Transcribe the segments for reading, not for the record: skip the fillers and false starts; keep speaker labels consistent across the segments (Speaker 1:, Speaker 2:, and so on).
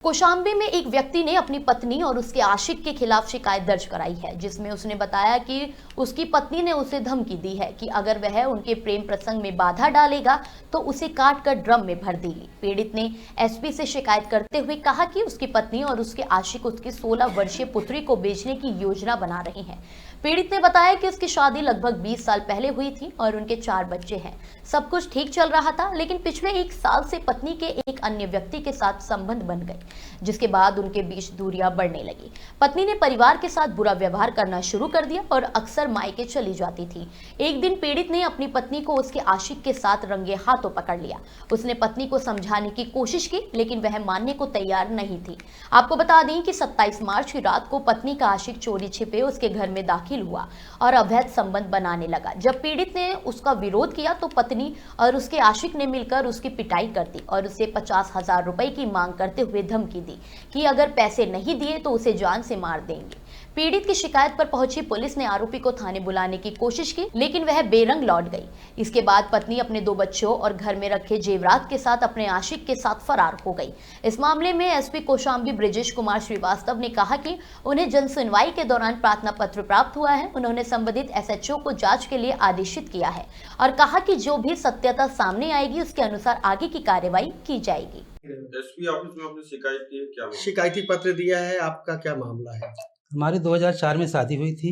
Speaker 1: कौशाम्बी में एक व्यक्ति ने अपनी पत्नी और उसके आशिक के खिलाफ शिकायत दर्ज कराई है, जिसमें उसने बताया कि उसकी पत्नी ने उसे धमकी दी है कि अगर वह उनके प्रेम प्रसंग में बाधा डालेगा तो उसे काट कर ड्रम में भर देगी। पीड़ित ने एसपी से शिकायत करते हुए कहा कि उसकी पत्नी और उसके आशिक उसकी 16 वर्षीय पुत्री को बेचने की योजना बना रहे हैं। पीड़ित ने बताया कि उसकी शादी लगभग 20 साल पहले हुई थी और उनके 4 बच्चे हैं। सब कुछ ठीक चल रहा था, लेकिन पिछले 1 साल से पत्नी के एक अन्य व्यक्ति के साथ संबंध बन गए, जिसके बाद उनके बीच दूरियां बढ़ने लगी। पत्नी ने परिवार के साथ बुरा व्यवहार करना शुरू कर दिया और अक्सर मायके चली जाती थी। एक दिन पीड़ित ने अपनी पत्नी को उसके आशिक के साथ रंगे हाथों पकड़ लिया। उसने पत्नी को समझाने की कोशिश की, लेकिन वह मानने को तैयार नहीं थी। आपको बता दें कि 27 मार्च की रात को पत्नी का आशिक चोरी छिपे उसके घर में दाखिल हुआ और अवैध संबंध बनाने लगा। जब पीड़ित ने उसका विरोध किया तो पत्नी और उसके आशिक ने मिलकर उसकी पिटाई कर दी और उसे 50,000 रुपए की मांग करते हुए धमकी दी कि अगर पैसे नहीं दिए तो उसे जान से मार देंगे। पीड़ित की शिकायत पर पहुंची पुलिस ने आरोपी को थाने बुलाने की कोशिश की, लेकिन वह बेरंग लौट गई। इसके बाद पत्नी अपने 2 बच्चों और घर में रखे जेवरात के साथ अपने आशिक के साथ फरार हो गई। इस मामले में एसपी कौशाम्बी ब्रिजेश कुमार श्रीवास्तव ने कहा कि उन्हें जन सुनवाई के दौरान प्रार्थना पत्र प्राप्त हुआ है। उन्होंने संबंधित एसएचओ को जांच के लिए आदेशित किया है और कहा कि जो भी सत्यता सामने आएगी उसके अनुसार आगे की कार्रवाई की जाएगी।
Speaker 2: एसपी ऑफिस में आपने शिकायत की है, क्या मामला?
Speaker 3: शिकायती पत्र दिया है, आपका क्या मामला है?
Speaker 4: हमारी 2004 में शादी हुई थी।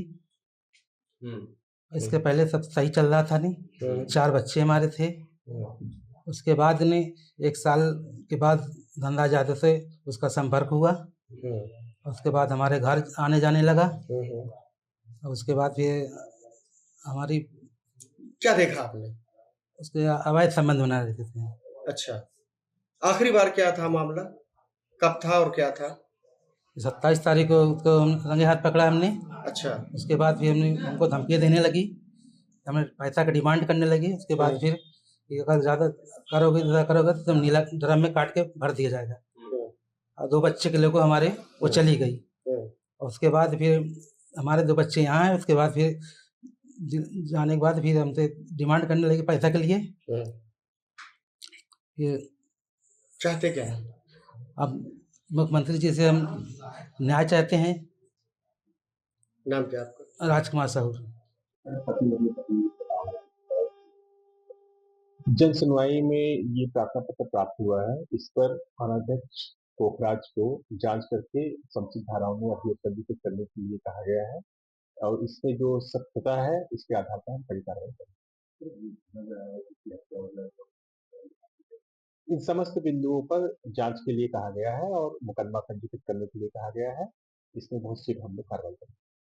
Speaker 4: इसके पहले सब सही चल रहा था नहीं। 4 बच्चे हमारे थे। उसके बाद ने 1 साल के बाद धंधा ज़्यादा से उसका संपर्क हुआ। उसके बाद हमारे घर आने जाने लगा। उसके बाद फिर हमारी
Speaker 3: क्या देखा आपने?
Speaker 4: उसके अवैध संबंध बना रहते थे।
Speaker 3: अच्छा, आखिरी बार क्या था मामला? कब था और क्या था?
Speaker 4: 27 तारीख को उसको रंगे हाथ पकड़ा हमने।
Speaker 3: अच्छा।
Speaker 4: उसके बाद फिर हमने हमको धमकियाँ देने लगी, हमें पैसा का डिमांड करने लगी। उसके बाद फिर कि अगर ज़्यादा करोगे तो तुम नीला ड्रम में काट के भर दिया जाएगा। और 2 बच्चे के लेकर हमारे वो चली गई। और उसके बाद फिर हमारे 2 बच्चे यहाँ हैं। उसके बाद फिर जाने के बाद फिर हमसे डिमांड करने लगी पैसा के लिए। फिर
Speaker 3: चाहते क्या हैं?
Speaker 4: अब मुख्यमंत्री जी से हम न्याय चाहते हैं।
Speaker 3: नाम क्या आपका?
Speaker 4: राजकुमार साहू।
Speaker 5: जन सुनवाई में ये प्रार्थना पत्र प्राप्त हुआ है। इस पर थानाध्यक्ष कोखराज को जांच करके समुचित धाराओं में अभियोग पंजीकृत करने के लिए कहा गया है और इसमें जो सत्यता है इसके आधार पर हम कड़ी कार्रवाई करेंगे। इन समस्त बिंदुओं पर जांच के लिए कहा गया है और मुकदमा पंजीकृत करने के लिए कहा गया है। इसमें बहुत शीघ्र हम लोग कार्रवाई करेंगे।